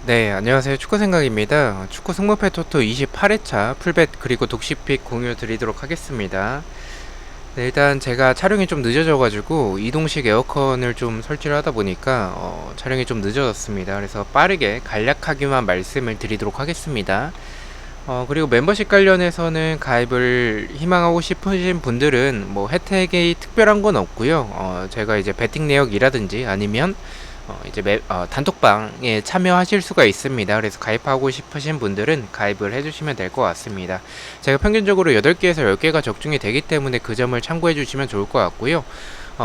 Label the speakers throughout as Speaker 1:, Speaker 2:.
Speaker 1: 네, 안녕하세요. 축구생각입니다. 축구 승무패 토토 28회차 풀벳 그리고 독시픽 공유 드리도록 하겠습니다. 네, 일단 제가 촬영이 좀 늦어져가지고 이동식 에어컨을 좀 설치를 하다 보니까 촬영이 좀 늦어졌습니다. 그래서 빠르게 간략하게만 말씀을 드리도록 하겠습니다. 그리고 멤버십 관련해서는 가입을 희망하고 싶으신 분들은 뭐 혜택이 특별한 건 없고요. 제가 이제 베팅 내역이라든지 아니면 이제 단톡방에 참여하실 수가 있습니다. 그래서 가입하고 싶으신 분들은 가입을 해주시면 될 것 같습니다. 제가 평균적으로 8개에서 10개가 적중이 되기 때문에 그 점을 참고해 주시면 좋을 것 같고요.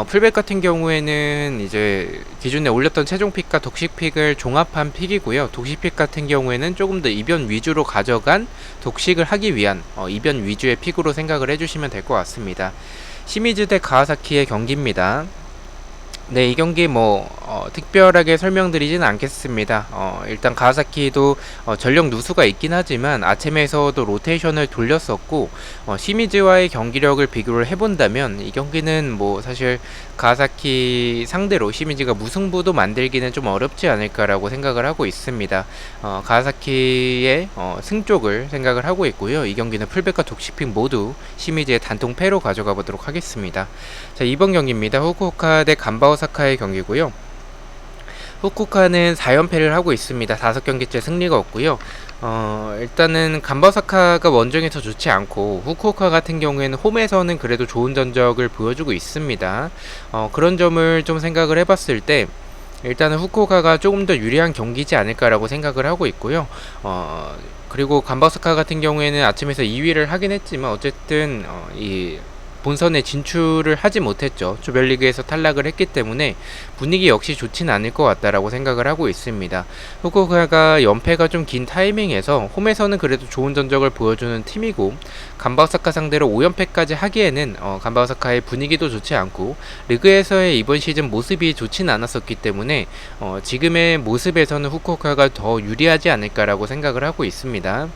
Speaker 1: 풀백 같은 경우에는 이제 기존에 올렸던 최종 픽과 독식 픽을 종합한 픽이고요. 독식 픽 같은 경우에는 조금 더 이변 위주로 가져간 독식을 하기 위한 이변 위주의 픽으로 생각을 해주시면 될 것 같습니다. 시미즈 대 가와사키의 경기입니다. 네, 이 경기 특별하게 설명드리진 않겠습니다. 일단 가와사키도 전력 누수가 있긴 하지만 아침에서도 로테이션을 돌렸었고, 시미즈와의 경기력을 비교를 해본다면 이 경기는 뭐 사실 가와사키 상대로 시미즈가 무승부도 만들기는 좀 어렵지 않을까라고 생각을 하고 있습니다. 가와사키의 승쪽을 생각을 하고 있고요. 이 경기는 풀백과 독시픽 모두 시미즈의 단통 패로 가져가 보도록 하겠습니다. 자, 이번 경기입니다. 후쿠오카 대 간바오사카의 경기고요. 후쿠오카는 4연패를 하고 있습니다. 5경기째 승리가 없고요. 일단은 간바오사카가 원정에서 좋지 않고 후쿠오카 같은 경우에는 홈에서는 그래도 좋은 전적을 보여주고 있습니다. 그런 점을 좀 생각을 해봤을 때 일단은 후쿠오카가 조금 더 유리한 경기지 않을까라고 생각을 하고 있고요. 그리고 간바오사카 같은 경우에는 아침에서 2위를 하긴 했지만 어쨌든 이 본선에 진출을 하지 못했죠. 조별리그에서 탈락을 했기 때문에 분위기 역시 좋진 않을 것 같다라고 생각을 하고 있습니다. 후쿠오카가 연패가 좀 긴 타이밍에서 홈에서는 그래도 좋은 전적을 보여주는 팀이고 간바오사카 상대로 5연패까지 하기에는 간바오사카의 분위기도 좋지 않고 리그에서의 이번 시즌 모습이 좋진 않았었기 때문에 지금의 모습에서는 후쿠오카가 더 유리하지 않을까라고 생각을 하고 있습니다.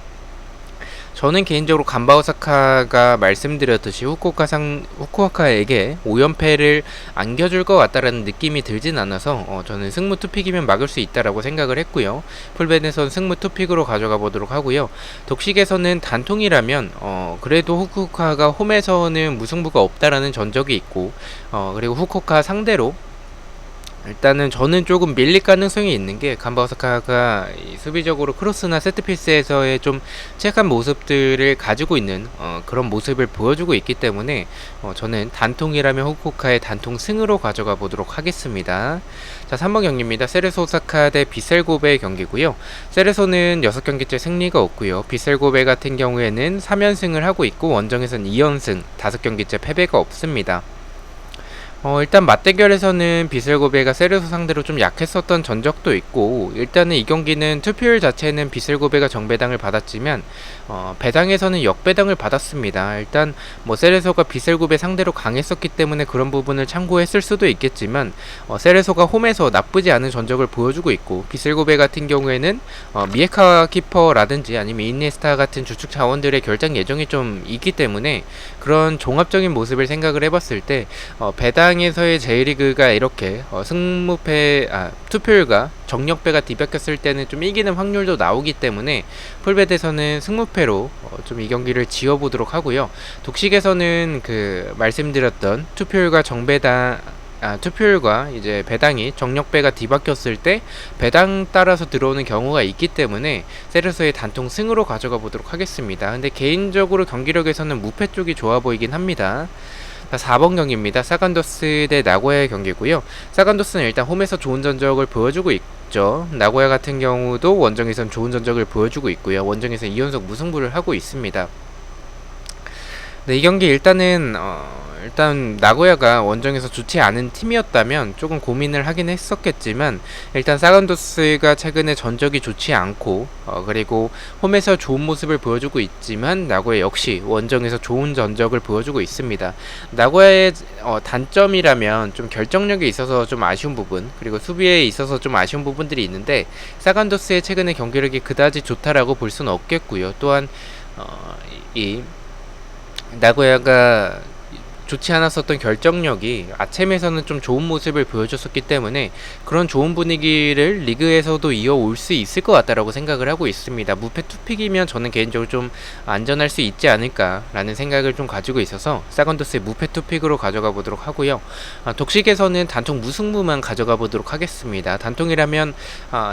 Speaker 1: 저는 개인적으로 간바오사카가 말씀드렸듯이 후쿠오카에게 5연패를 안겨줄 것 같다라는 느낌이 들진 않아서 저는 승무 투픽이면 막을 수 있다라고 생각을 했고요. 풀벤에선 승무 투픽으로 가져가 보도록 하고요. 독식에서는 단통이라면 그래도 후쿠오카가 홈에서는 무승부가 없다라는 전적이 있고 그리고 후쿠오카 상대로 일단은 저는 조금 밀릴 가능성이 있는 게 간바오사카가 수비적으로 크로스나 세트피스에서의 좀 취약한 모습들을 가지고 있는 그런 모습을 보여주고 있기 때문에 저는 단통이라면 후쿠오카의 단통 승으로 가져가 보도록 하겠습니다. 자, 3번 경기입니다. 세레소 오사카 대 비셀고베의 경기고요. 세레소는 6경기째 승리가 없고요. 비셀고베 같은 경우에는 3연승을 하고 있고 원정에선 2연승, 5경기째 패배가 없습니다. 일단 맞대결에서는 비슬고베가 세르소 상대로 좀 약했었던 전적도 있고 일단은 이 경기는 투표율 자체는 비슬고베가 정배당을 받았지만 배당에서는 역배당을 받았습니다. 일단 뭐 세레소가 비슬고베 상대로 강했었기 때문에 그런 부분을 참고했을 수도 있겠지만 세레소가 홈에서 나쁘지 않은 전적을 보여주고 있고 비슬고베 같은 경우에는 미에카 키퍼라든지 아니면 이니에스타 같은 주축 자원들의 결장 예정이 좀 있기 때문에 그런 종합적인 모습을 생각을 해봤을 때 배당에서의 J리그가 이렇게 투표율과 정력배가 뒤바뀌었을 때는 좀 이기는 확률도 나오기 때문에 풀베드에서는 승무패로 좀 이 경기를 지어보도록 하고요. 독식에서는 그 말씀드렸던 투표율과 이제 배당이 정력배가 뒤바뀌었을 때 배당 따라서 들어오는 경우가 있기 때문에 세르소의 단통 승으로 가져가 보도록 하겠습니다. 근데 개인적으로 경기력에서는 무패 쪽이 좋아 보이긴 합니다. 4번 경기입니다. 사간도스 대 나고야의 경기고요. 사간도스는 일단 홈에서 좋은 전적을 보여주고 있죠. 나고야 같은 경우도 원정에선 좋은 전적을 보여주고 있고요. 원정에서 2연속 무승부를 하고 있습니다. 네, 이 경기 일단 나고야가 원정에서 좋지 않은 팀이었다면 조금 고민을 하긴 했었겠지만 일단 사간도스가 최근에 전적이 좋지 않고 그리고 홈에서 좋은 모습을 보여주고 있지만 나고야 역시 원정에서 좋은 전적을 보여주고 있습니다. 나고야의 단점이라면 좀 결정력에 있어서 좀 아쉬운 부분 그리고 수비에 있어서 좀 아쉬운 부분들이 있는데 사간도스의 최근의 경기력이 그다지 좋다라고 볼 수는 없겠고요. 또한 이 나고야가 좋지 않았었던 결정력이 아챔에서는 좀 좋은 모습을 보여줬었기 때문에 그런 좋은 분위기를 리그에서도 이어올 수 있을 것 같다라고 생각을 하고 있습니다. 무패 투픽이면 저는 개인적으로 좀 안전할 수 있지 않을까라는 생각을 좀 가지고 있어서 사건도스의 무패 투픽으로 가져가 보도록 하고요. 독식에서는 단통 무승부만 가져가 보도록 하겠습니다. 단통이라면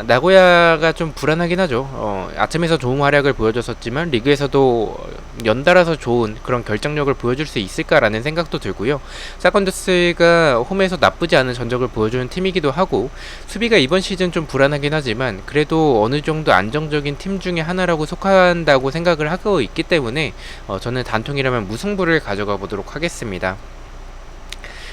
Speaker 1: 나고야가 좀 불안하긴 하죠. 아침에서 좋은 활약을 보여줬었지만 리그에서도 연달아서 좋은 그런 결정력을 보여줄 수 있을까라는 생각도 들고요. 사건도스가 홈에서 나쁘지 않은 전적을 보여주는 팀이기도 하고 수비가 이번 시즌 좀 불안하긴 하지만 그래도 어느 정도 안정적인 팀 중에 하나라고 속한다고 생각을 하고 있기 때문에 저는 단통이라면 무승부를 가져가 보도록 하겠습니다.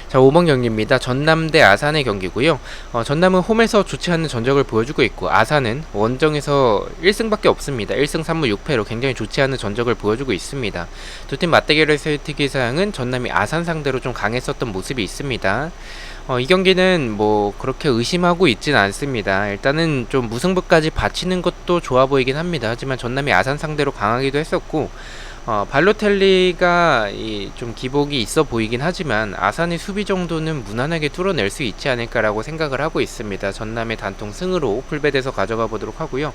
Speaker 1: 자, 5번 경기입니다. 전남 대 아산의 경기고요. 전남은 홈에서 좋지 않은 전적을 보여주고 있고 아산은 원정에서 1승밖에 없습니다. 1승 3무 6패로 굉장히 좋지 않은 전적을 보여주고 있습니다. 두 팀 맞대결에서의 특이사항은 전남이 아산 상대로 좀 강했었던 모습이 있습니다. 이 경기는 뭐 그렇게 의심하고 있진 않습니다. 일단은 좀 무승부까지 바치는 것도 좋아 보이긴 합니다. 하지만 전남이 아산 상대로 강하기도 했었고 발로텔리가 좀 기복이 있어 보이긴 하지만 아산의 수비 정도는 무난하게 뚫어낼 수 있지 않을까라고 생각을 하고 있습니다. 전남의 단통 승으로 풀베드에서 가져가 보도록 하고요.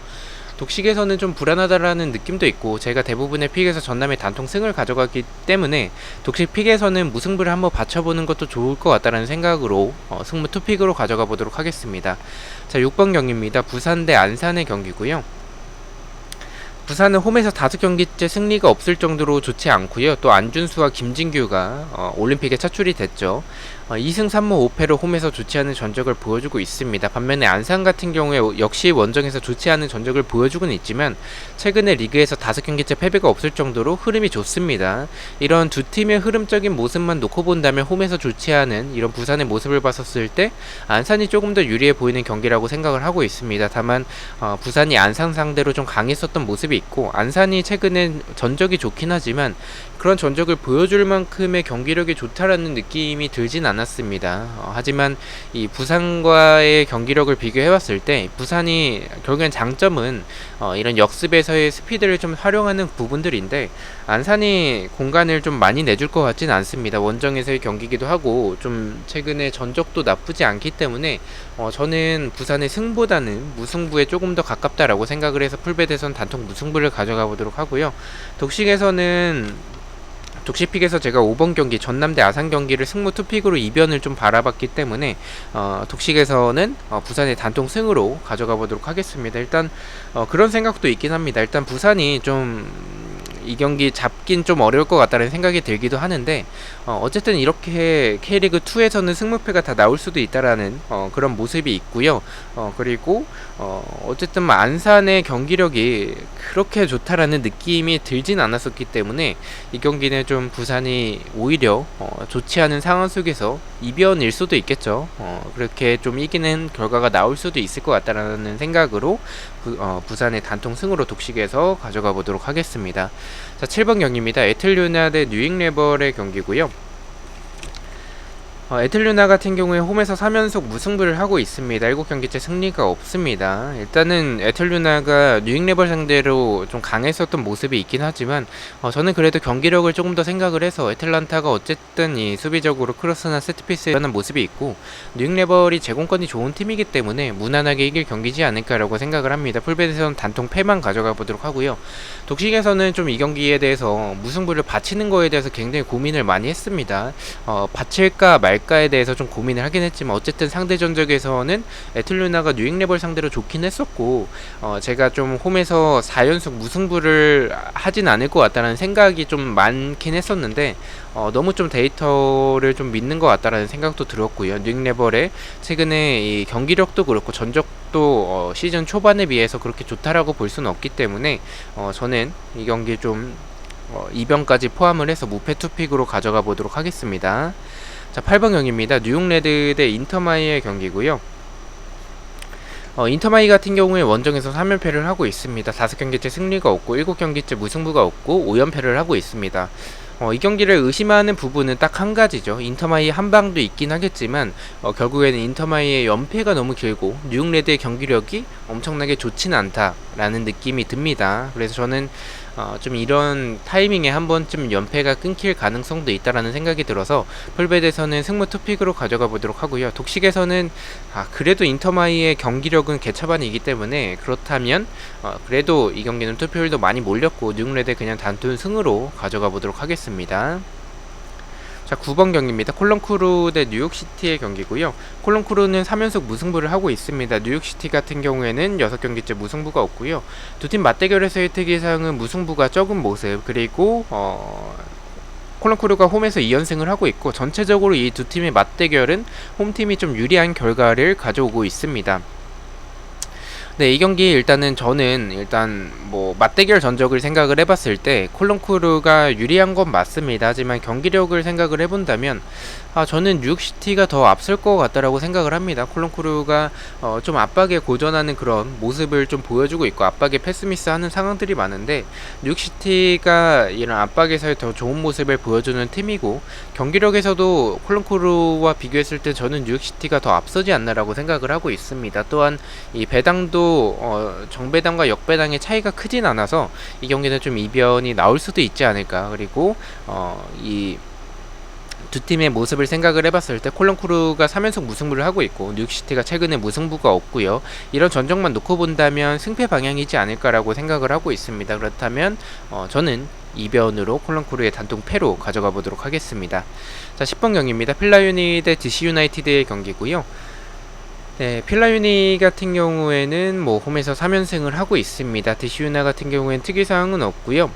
Speaker 1: 독식에서는 좀 불안하다라는 느낌도 있고 제가 대부분의 픽에서 전남의 단통 승을 가져가기 때문에 독식 픽에서는 무승부를 한번 받쳐보는 것도 좋을 것 같다라는 생각으로 승무 투픽으로 가져가 보도록 하겠습니다. 자, 6번 경기입니다. 부산 대 안산의 경기고요. 부산은 홈에서 5경기째 승리가 없을 정도로 좋지 않고요. 또 안준수와 김진규가 올림픽에 차출이 됐죠. 2승 3무 5패로 홈에서 좋지 않은 전적을 보여주고 있습니다. 반면에 안산 같은 경우에 역시 원정에서 좋지 않은 전적을 보여주고는 있지만 최근에 리그에서 5경기째 패배가 없을 정도로 흐름이 좋습니다. 이런 두 팀의 흐름적인 모습만 놓고 본다면 홈에서 좋지 않은 이런 부산의 모습을 봤었을 때 안산이 조금 더 유리해 보이는 경기라고 생각을 하고 있습니다. 다만 부산이 안산 상대로 좀 강했었던 모습이 있고 안산이 최근에 전적이 좋긴 하지만 그런 전적을 보여줄 만큼의 경기력이 좋다라는 느낌이 들진 않았습니다. 하지만 이 부산과의 경기력을 비교해봤을 때 부산이 결국엔 장점은 이런 역습에서의 스피드를 좀 활용하는 부분들인데 안산이 공간을 좀 많이 내줄 것 같진 않습니다. 원정에서의 경기기도 하고 좀 최근에 전적도 나쁘지 않기 때문에 저는 부산의 승보다는 무승부에 조금 더 가깝다라고 생각을 해서 풀베드에선 단통 무승부를 가져가 보도록 하고요. 독식픽에서 제가 5번 경기 전남 대 아산 경기를 승무 투픽으로 이변을 좀 바라봤기 때문에 독식에서는 부산의 단통 승으로 가져가 보도록 하겠습니다. 일단 그런 생각도 있긴 합니다. 일단 부산이 좀 이 경기 잡긴 좀 어려울 것 같다는 생각이 들기도 하는데 어쨌든 이렇게 K리그2에서는 승무패가 다 나올 수도 있다라는 그런 모습이 있고요. 그리고 어쨌든 안산의 경기력이 그렇게 좋다라는 느낌이 들진 않았었기 때문에 이 경기는 좀 부산이 오히려 좋지 않은 상황 속에서 이변일 수도 있겠죠. 그렇게 좀 이기는 결과가 나올 수도 있을 것 같다라는 생각으로 부산의 단통 승으로 독식에서 가져가 보도록 하겠습니다. 자, 7번 경기입니다. 에틀류나 대 뉴잉레벌의 경기고요. 에틀류나 같은 경우에 홈에서 3연속 무승부를 하고 있습니다. 7경기째 승리가 없습니다. 일단은 에틀류나가 뉴잉레벌 상대로 좀 강했었던 모습이 있긴 하지만 저는 그래도 경기력을 조금 더 생각을 해서 애틀란타가 어쨌든 이 수비적으로 크로스나 세트피스에 하는 모습이 있고 뉴잉레벌이 제공권이 좋은 팀이기 때문에 무난하게 이길 경기지 않을까라고 생각을 합니다. 풀베드에서는 단통 패만 가져가 보도록 하고요. 독식에서는 좀 이 경기에 대해서 무승부를 바치는 거에 대해서 굉장히 고민을 많이 했습니다. 바칠까 말까에 대해서 좀 고민을 하긴 했지만 어쨌든 상대 전적에서는 에틀루나가 뉴잉레벌 상대로 좋긴 했었고 제가 좀 홈에서 4연속 무승부를 하진 않을 것 같다는 생각이 좀 많긴 했었는데 너무 좀 데이터를 좀 믿는 것 같다라는 생각도 들었고요. 뉴잉레벌의 최근에 이 경기력도 그렇고 전적도 시즌 초반에 비해서 그렇게 좋다라고 볼 수는 없기 때문에 저는 이 경기 좀 이변까지 포함을 해서 무패 투픽으로 가져가 보도록 하겠습니다. 자, 8번 경기입니다. 뉴욕레드 대 인터마이의 경기고요. 인터마이 같은 경우에 원정에서 3연패를 하고 있습니다. 5경기째 승리가 없고 7경기째 무승부가 없고 5연패를 하고 있습니다. 이 경기를 의심하는 부분은 딱 한 가지죠. 인터마이 한 방도 있긴 하겠지만 결국에는 인터마이의 연패가 너무 길고 뉴욕레드의 경기력이 엄청나게 좋지는 않다라는 느낌이 듭니다. 그래서 저는 좀 이런 타이밍에 한 번쯤 연패가 끊길 가능성도 있다라는 생각이 들어서 풀벳에서는 승무 투픽으로 가져가 보도록 하고요. 독식에서는 그래도 인터마이의 경기력은 개차반이기 때문에 그렇다면 그래도 이 경기는 투표율도 많이 몰렸고 뉴잉레드 그냥 단돈 승으로 가져가 보도록 하겠습니다. 자, 9번 경기입니다. 콜런크루 대 뉴욕시티의 경기고요. 콜런크루는 3연속 무승부를 하고 있습니다. 뉴욕시티 같은 경우에는 6경기째 무승부가 없고요. 두 팀 맞대결에서의 특이사항은 무승부가 적은 모습, 그리고 콜런크루가 홈에서 2연승을 하고 있고, 전체적으로 이 두 팀의 맞대결은 홈팀이 좀 유리한 결과를 가져오고 있습니다. 네, 이 경기 일단은 저는 뭐 맞대결 전적을 생각을 해봤을 때 콜런크루가 유리한 건 맞습니다. 하지만 경기력을 생각을 해본다면 저는 뉴욕시티가 더 앞설 것 같다라고 생각을 합니다. 콜런크루가 좀 압박에 고전하는 그런 모습을 좀 보여주고 있고 압박에 패스미스하는 상황들이 많은데 뉴욕시티가 이런 압박에서의 더 좋은 모습을 보여주는 팀이고 경기력에서도 콜런크루와 비교했을 때 저는 뉴욕시티가 더 앞서지 않나라고 생각을 하고 있습니다. 또한 이 배당도 정배당과 역배당의 차이가 크진 않아서 이 경기는 좀 이변이 나올 수도 있지 않을까. 그리고 이 두 팀의 모습을 생각을 해봤을 때 콜런크루가 3연속 무승부를 하고 있고 뉴욕시티가 최근에 무승부가 없고요. 이런 전적만 놓고 본다면 승패 방향이지 않을까라고 생각을 하고 있습니다. 그렇다면 저는 이변으로 콜런크루의 단통 패로 가져가 보도록 하겠습니다. 자, 10번 경기입니다. 필라유니 대 DC 유나이티드의 경기고요. 네, 필라유니 같은 경우에는 뭐 홈에서 3연승을 하고 있습니다. DC 유나 같은 경우에는 특이사항은 없고요.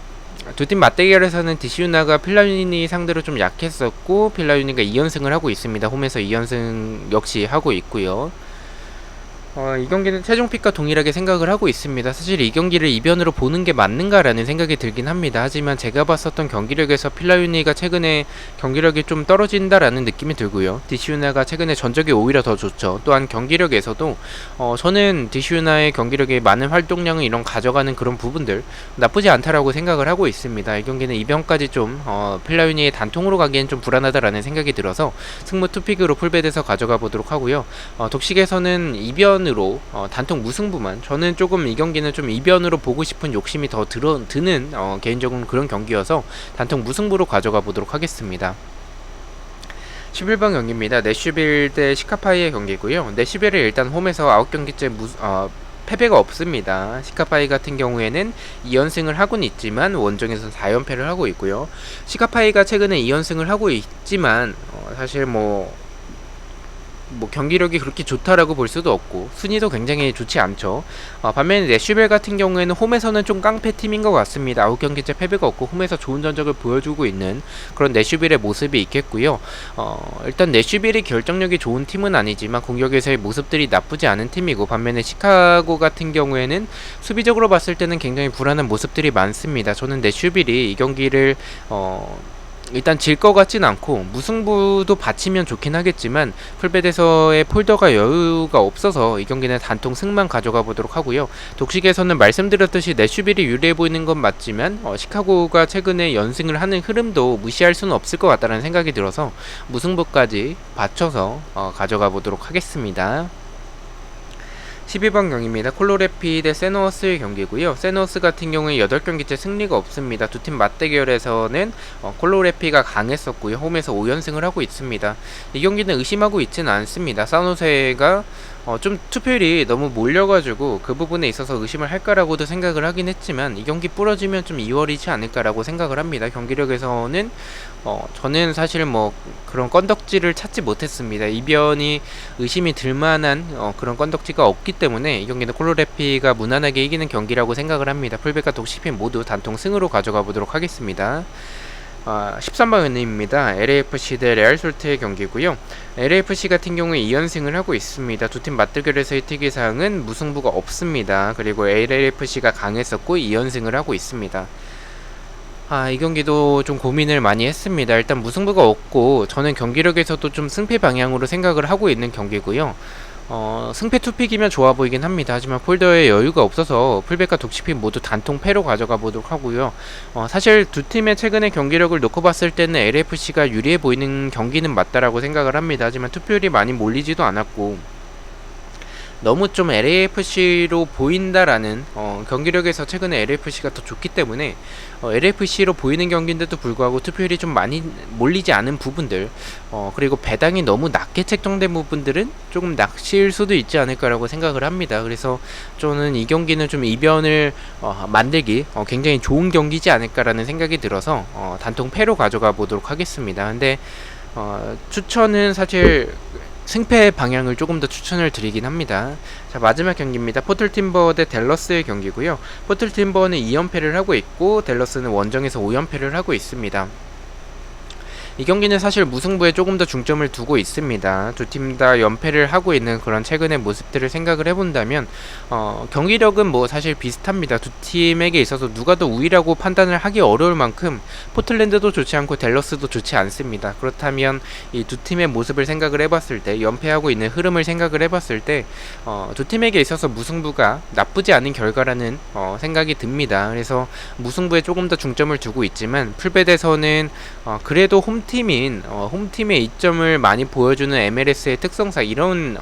Speaker 1: 두 팀 맞대결에서는 디시우나가 필라유니 상대로 좀 약했었고 필라유니가 2연승을 하고 있습니다. 홈에서 2연승 역시 하고 있고요. 이 경기는 최종픽과 동일하게 생각을 하고 있습니다. 사실 이 경기를 이변으로 보는 게 맞는가라는 생각이 들긴 합니다. 하지만 제가 봤었던 경기력에서 필라유니가 최근에 경기력이 좀 떨어진다라는 느낌이 들고요. 디시우나가 최근에 전적이 오히려 더 좋죠. 또한 경기력에서도 저는 디시우나의 경기력에 많은 활동량을 이런 가져가는 그런 부분들 나쁘지 않다라고 생각을 하고 있습니다. 이 경기는 이변까지 좀 필라유니의 단통으로 가기엔 좀 불안하다라는 생각이 들어서 승무 투픽으로 풀벳에서 가져가 보도록 하고요. 독식에서는 이변 단통 무승부만 저는 조금 이 경기는 좀 이변으로 보고 싶은 욕심이 더 드는 개인적으로는 그런 경기여서 단통 무승부로 가져가 보도록 하겠습니다. 11번 경기입니다. 내슈빌 대 시카파이의 경기고요. 내슈빌은 일단 홈에서 9경기째 패배가 없습니다. 시카파이 같은 경우에는 2연승을 하고는 있지만 원정에서 4연패를 하고 있고요. 시카파이가 최근에 2연승을 하고 있지만 사실 뭐 경기력이 그렇게 좋다라고 볼 수도 없고 순위도 굉장히 좋지 않죠. 반면에 내슈벨 같은 경우에는 홈에서는 좀 깡패 팀인 것 같습니다. 9경기째 패배가 없고 홈에서 좋은 전적을 보여주고 있는 그런 내슈벨의 모습이 있겠고요. 일단 내슈벨이 결정력이 좋은 팀은 아니지만 공격에서의 모습들이 나쁘지 않은 팀이고 반면에 시카고 같은 경우에는 수비적으로 봤을 때는 굉장히 불안한 모습들이 많습니다. 저는 내슈벨이 이 경기를 일단 질 것 같진 않고 무승부도 받치면 좋긴 하겠지만 풀벳에서의 폴더가 여유가 없어서 이 경기는 단통 승만 가져가 보도록 하고요. 독식에서는 말씀드렸듯이 내슈빌이 유리해 보이는 건 맞지만 시카고가 최근에 연승을 하는 흐름도 무시할 수는 없을 것 같다는 생각이 들어서 무승부까지 받쳐서 가져가 보도록 하겠습니다. 12번 경기입니다. 콜로레피 대 세노어스의 경기고요. 세노어스 같은 경우에 8경기째 승리가 없습니다. 두 팀 맞대결에서는 콜로레피가 강했었고요. 홈에서 5연승을 하고 있습니다. 이 경기는 의심하고 있지는 않습니다. 사노세가 좀 투표율이 너무 몰려가지고 그 부분에 있어서 의심을 할까라고도 생각을 하긴 했지만 이 경기 부러지면 좀 2월이지 않을까라고 생각을 합니다. 경기력에서는 저는 사실 뭐 그런 건덕지를 찾지 못했습니다. 이변이 의심이 들만한 그런 건덕지가 없기 때문에 이 경기는 콜로레피가 무난하게 이기는 경기라고 생각을 합니다. 풀백과 독시핀 모두 단통 승으로 가져가 보도록 하겠습니다. 13번입니다. LAFC 대 레알솔트의 경기고요. LAFC 같은 경우에 2연승을 하고 있습니다. 두 팀 맞대결에서의 특이사항은 무승부가 없습니다. 그리고 LAFC가 강했었고 2연승을 하고 있습니다. 이 경기도 좀 고민을 많이 했습니다. 일단 무승부가 없고 저는 경기력에서도 좀 승패 방향으로 생각을 하고 있는 경기고요. 승패 투픽이면 좋아 보이긴 합니다. 하지만 폴더에 여유가 없어서 풀백과 독식핀 모두 단통 패로 가져가 보도록 하고요. 사실 두 팀의 최근의 경기력을 놓고 봤을 때는 LFC가 유리해 보이는 경기는 맞다라고 생각을 합니다. 하지만 투표율이 많이 몰리지도 않았고 너무 좀 LAFC로 보인다라는 경기력에서 최근에 LAFC가 더 좋기 때문에 LAFC로 보이는 경기인데도 불구하고 투표율이 좀 많이 몰리지 않은 부분들, 그리고 배당이 너무 낮게 책정된 부분들은 조금 낚일 수도 있지 않을까라고 생각을 합니다. 그래서 저는 이 경기는 좀 이변을 만들기 굉장히 좋은 경기지 않을까라는 생각이 들어서 단통 패로 가져가 보도록 하겠습니다. 근데 추천은 사실 승패 방향을 조금 더 추천을 드리긴 합니다. 자, 마지막 경기입니다. 포틀팀버 대 댈러스의 경기고요. 포틀팀버는 2연패를 하고 있고 댈러스는 원정에서 5연패를 하고 있습니다. 이 경기는 사실 무승부에 조금 더 중점을 두고 있습니다. 두 팀 다 연패를 하고 있는 그런 최근의 모습들을 생각을 해본다면 경기력은 뭐 사실 비슷합니다. 두 팀에게 있어서 누가 더 우위라고 판단을 하기 어려울 만큼 포틀랜드도 좋지 않고 댈러스도 좋지 않습니다. 그렇다면 이 두 팀의 모습을 생각을 해봤을 때, 연패하고 있는 흐름을 생각을 해봤을 때 두 팀에게 있어서 무승부가 나쁘지 않은 결과라는 생각이 듭니다. 그래서 무승부에 조금 더 중점을 두고 있지만 풀베드에서는 그래도 홈팀의 이점을 많이 보여주는 MLS의 특성상 이런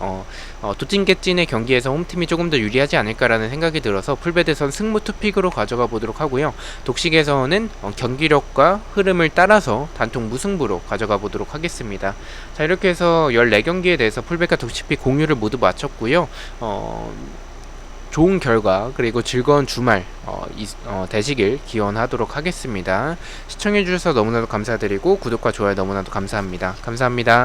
Speaker 1: 도찐개찐의 경기에서 홈팀이 조금 더 유리하지 않을까라는 생각이 들어서 풀베드선 승무 투픽으로 가져가 보도록 하고요. 독식에서는 경기력과 흐름을 따라서 단통 무승부로 가져가 보도록 하겠습니다. 자, 이렇게 해서 14경기에 대해서 풀백과 독식픽 공유를 모두 마쳤고요. 좋은 결과 그리고 즐거운 주말 되시길 기원하도록 하겠습니다. 시청해주셔서 너무나도 감사드리고 구독과 좋아요 너무나도 감사합니다. 감사합니다.